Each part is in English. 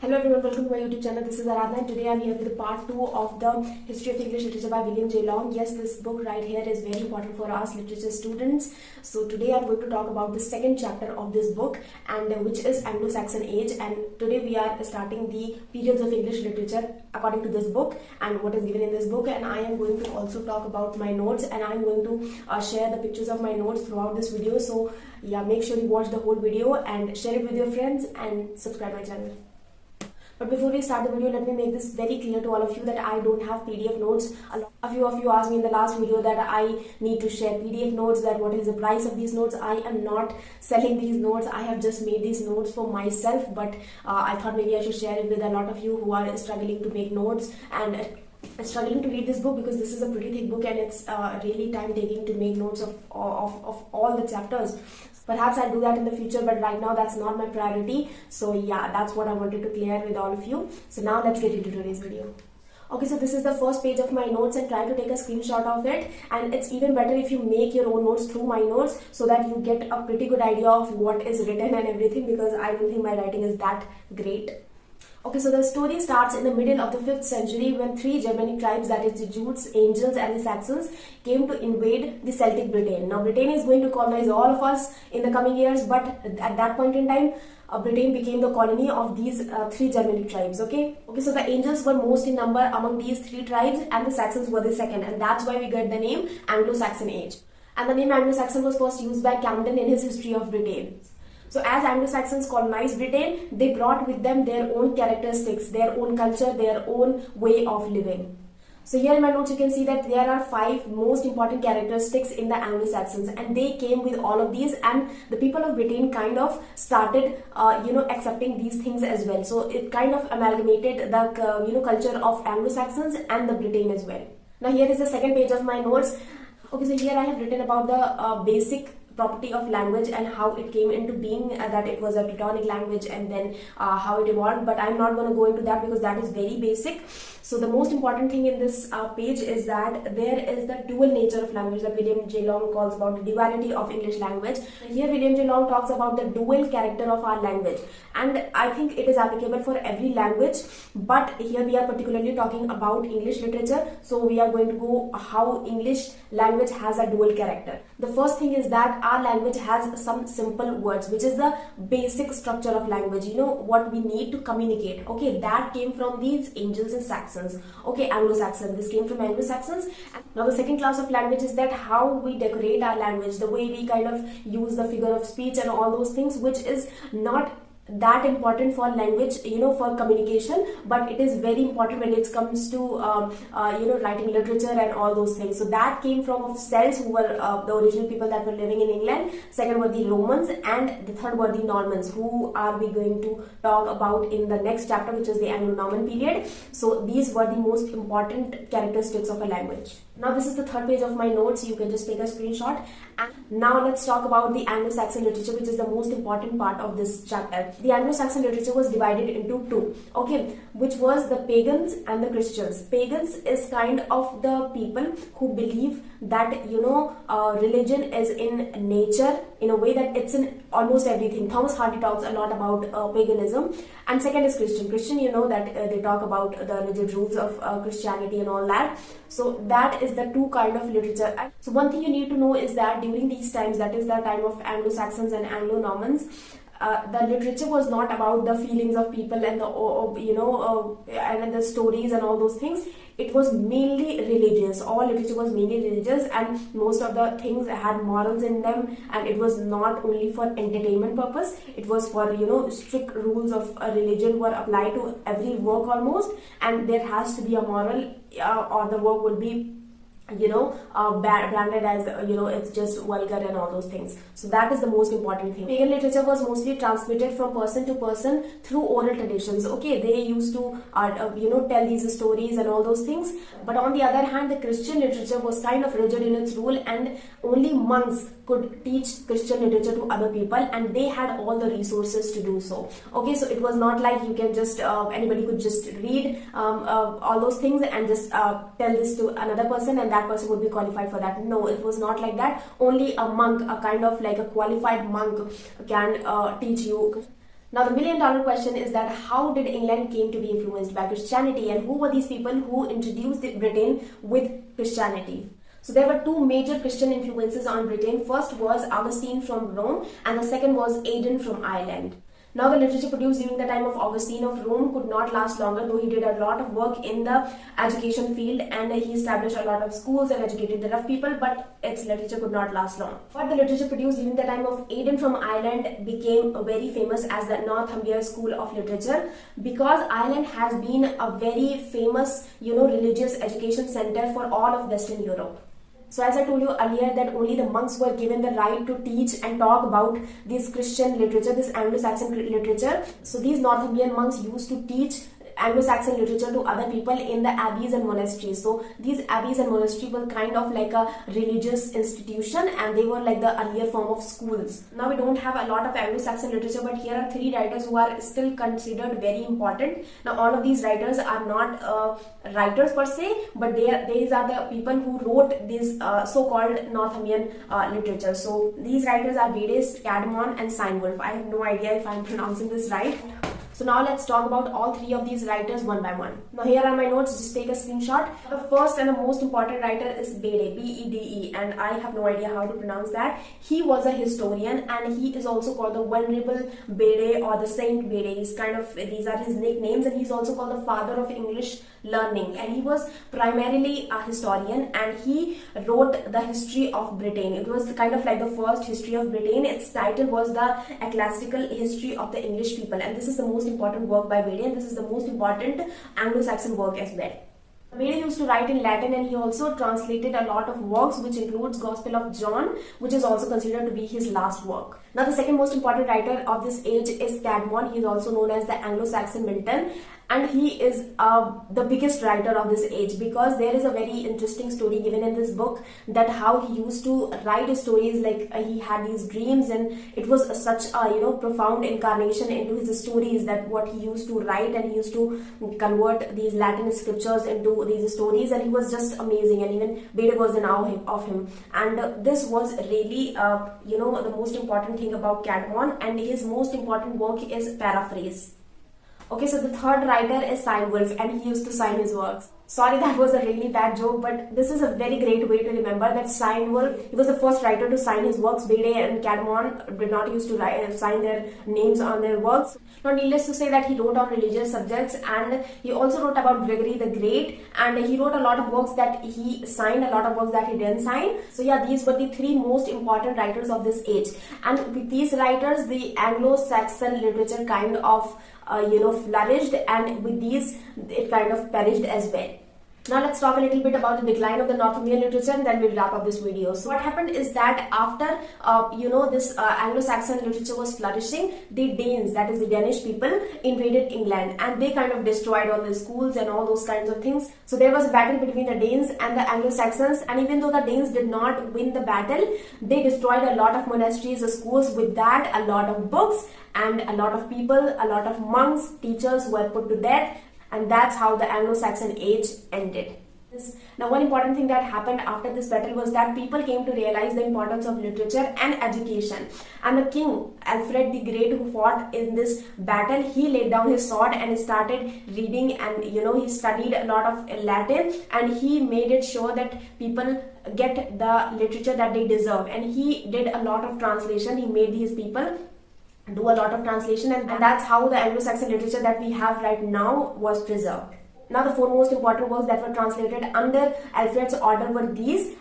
Hello everyone, welcome to my YouTube channel. This is Aradhana and today I'm here with part 2 of the History of English Literature by William J. Long. Yes, this book right here is very important for us literature students. So today I'm going to talk about the second chapter of this book, and which is Anglo-Saxon age, and today we are starting the periods of English literature according to this book and what is given in this book. And I am going to also talk about my notes, and I'm going to share the pictures of my notes throughout this video. So yeah, make sure you watch the whole video and share it with your friends and subscribe my channel. But before we start the video, let me make this very clear to all of you that I don't have PDF notes. A lot of you asked me in the last video that I need to share PDF notes, that what is the price of these notes. I am not selling these notes. I have just made these notes for myself, but I thought maybe I should share it with a lot of you who are struggling to make notes and struggling to read this book, because this is a pretty thick book and it's really time taking to make notes of all the chapters. Perhaps I'll do that in the future, but right now that's not my priority. So yeah, that's what I wanted to clear with all of you. So now let's get into today's video. Okay, so this is the first page of my notes, and try to take a screenshot of it. And it's even better if you make your own notes through my notes, so that you get a pretty good idea of what is written and everything, because I don't think my writing is that great. Okay, so the story starts in the middle of the 5th century when 3 Germanic tribes, that is the Jutes, Angels and the Saxons, came to invade the Celtic Britain. Now Britain is going to colonize all of us in the coming years, but at that point in time, Britain became the colony of these 3 Germanic tribes. Okay, so the Angels were most in number among these 3 tribes, and the Saxons were the second, and that's why we get the name Anglo-Saxon age. And the name Anglo-Saxon was first used by Camden in his History of Britain. So as Anglo-Saxons colonized Britain, they brought with them their own characteristics, their own culture, their own way of living. So here in my notes you can see that there are 5 most important characteristics in the Anglo-Saxons, and they came with all of these, and the people of Britain kind of started accepting these things as well. So it kind of amalgamated the culture of Anglo-Saxons and the Britain as well. Now here is the second page of my notes. Okay, so here I have written about the basic property of language and how it came into being, that it was a Teutonic language, and then how it evolved, but I'm not going to go into that because that is very basic. So the most important thing in this page is that there is the dual nature of language that William J. Long calls about the duality of English language. Here William J. Long talks about the dual character of our language, and I think it is applicable for every language, but here we are particularly talking about English literature. So we are going to go how English language has a dual character. The first thing is that our language has some simple words, which is the basic structure of language, what we need to communicate. Okay, that came from these Angels and Saxons. Okay, Anglo-Saxon, this came from Anglo-Saxons. Now the second class of language is that how we decorate our language, the way we kind of use the figure of speech and all those things, which is not that important for language, for communication, but it is very important when it comes to writing literature and all those things. So that came from Celts, who were the original people that were living in England. Second were the Romans, and the third were the Normans, who are we going to talk about in the next chapter, which is the Anglo-Norman period. So these were the most important characteristics of a language. Now this is the third page of my notes. You can just take a screenshot. And now let's talk about the Anglo-Saxon literature, which is the most important part of this chapter. The Anglo-Saxon literature was divided into 2, okay, which was the pagans and the Christians. Pagans is kind of the people who believe that religion is in nature, in a way that it's in almost everything. Thomas Hardy talks a lot about paganism. And second is Christian. Christian, that they talk about the rigid rules of Christianity and all that. So that is the 2 kind of literature. So one thing you need to know is that during these times, that is the time of Anglo-Saxons and Anglo-Normans, the literature was not about the feelings of people and the and the stories and all those things. It was mainly religious. All literature was mainly religious, and most of the things had morals in them, and it was not only for entertainment purpose. It was for strict rules of religion were applied to every work almost, and there has to be a moral, or the work will be branded as it's just vulgar and all those things. So that is the most important thing. Pagan literature was mostly transmitted from person to person through oral traditions. Okay, they used to tell these stories and all those things. But on the other hand, the Christian literature was kind of rigid in its rule, and only monks could teach Christian literature to other people, and they had all the resources to do so. Okay, so it was not like you can just anybody could just read all those things and just tell this to another person, and that person would be qualified for that. No, it was not like that. Only a monk, a kind of like a qualified monk, can teach you. Now the million-dollar question is that how did England came to be influenced by Christianity, and who were these people who introduced Britain with Christianity? So there were two major Christian influences on Britain. First was Augustine from Rome, and the second was Aidan from Ireland. Now the literature produced during the time of Augustine of Rome could not last longer, though he did a lot of work in the education field and he established a lot of schools and educated the rough people, but its literature could not last long. But the literature produced during the time of Aidan from Ireland became very famous as the Northumbria School of Literature, because Ireland has been a very famous, religious education center for all of Western Europe. So as I told you earlier that only the monks were given the right to teach and talk about this Christian literature, this Anglo-Saxon literature. So these Northumbrian monks used to teach Anglo-Saxon literature to other people in the abbeys and monasteries. So these abbeys and monasteries were kind of like a religious institution, and they were like the earlier form of schools. Now we don't have a lot of Anglo-Saxon literature, but here are three writers who are still considered very important. Now all of these writers are not writers per se, but these are the people who wrote this so-called Northumbrian literature. So these writers are Bede, Caedmon and Cynewulf. I have no idea if I'm pronouncing this right. So now let's talk about all three of these writers one by one. Now here are my notes, just take a screenshot. The first and the most important writer is Bede, B-E-D-E, and I have no idea how to pronounce that. He was a historian and he is also called the Venerable Bede or the Saint Bede. He's these are his nicknames, and he's also called the father of English learning, and he was primarily a historian and he wrote the history of Britain. It was kind of like the first history of Britain. Its title was the Ecclesiastical History of the English People, and this is the most important work by Bede, and this is the most important Anglo-Saxon work as well. Bede used to write in Latin, and he also translated a lot of works, which includes Gospel of John, which is also considered to be his last work. Now the second most important writer of this age is Caedmon. He is also known as the Anglo-Saxon Milton, and he is the biggest writer of this age, because there is a very interesting story given in this book that how he used to write his stories, like he had these dreams, and it was such a profound incarnation into his stories that what he used to write, and he used to convert these Latin scriptures into these stories, and he was just amazing, and even Bede was in awe of him. And this was really the most important thing about Caedmon, and his most important work is Paraphrase. Okay, so the third writer is Cynewulf, and he used to sign his works. Sorry, that was a really bad joke, but this is a very great way to remember that Cynewulf, he was the first writer to sign his works. Bede and Caedmon did not used to sign their names on their works. Now, needless to say that he wrote on religious subjects, and he also wrote about Gregory the Great, and he wrote a lot of works that he signed, a lot of works that he didn't sign. So yeah, these were the three most important writers of this age. And with these writers, the Anglo-Saxon literature kind of flourished, and with these it kind of perished as well. Now let's talk a little bit about the decline of the Northumbrian literature, and then we'll wrap up this video. So what happened is that after this Anglo-Saxon literature was flourishing, the Danes, that is the Danish people, invaded England, and they kind of destroyed all the schools and all those kinds of things. So there was a battle between the Danes and the Anglo-Saxons, and even though the Danes did not win the battle, they destroyed a lot of monasteries, schools. With that, a lot of books and a lot of people, a lot of monks, teachers were put to death. And that's how the Anglo-Saxon age ended. Now, one important thing that happened after this battle was that people came to realize the importance of literature and education. And the king, Alfred the Great, who fought in this battle, he laid down his sword and started reading, and he studied a lot of Latin, and he made it sure that people get the literature that they deserve. And he did a lot of translation. He made these people do a lot of translation, and that's how the Anglo-Saxon literature that we have right now was preserved. Now the four most important works that were translated under Alfred's order were these.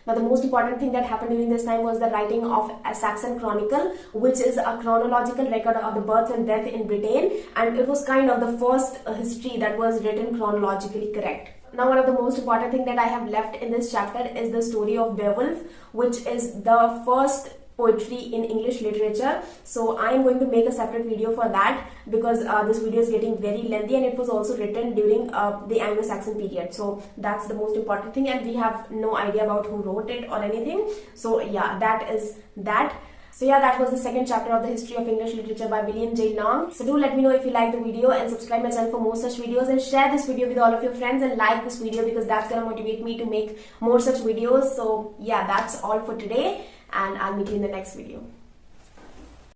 Now the most important thing that happened during this time was the writing of a Saxon Chronicle, which is a chronological record of the birth and death in Britain, and it was kind of the first history that was written chronologically correct. Now one of the most important thing that I have left in this chapter is the story of Beowulf, which is the first poetry in English literature. So I am going to make a separate video for that, because this video is getting very lengthy, and it was also written during the Anglo-Saxon period. So that's the most important thing, and we have no idea about who wrote it or anything. So yeah, that is that. So yeah, that was the second chapter of the History of English Literature by William J. Long. So do let me know if you like the video, and subscribe my channel for more such videos, and share this video with all of your friends, and like this video, because that's gonna motivate me to make more such videos. So yeah, that's all for today, and I'll meet you in the next video.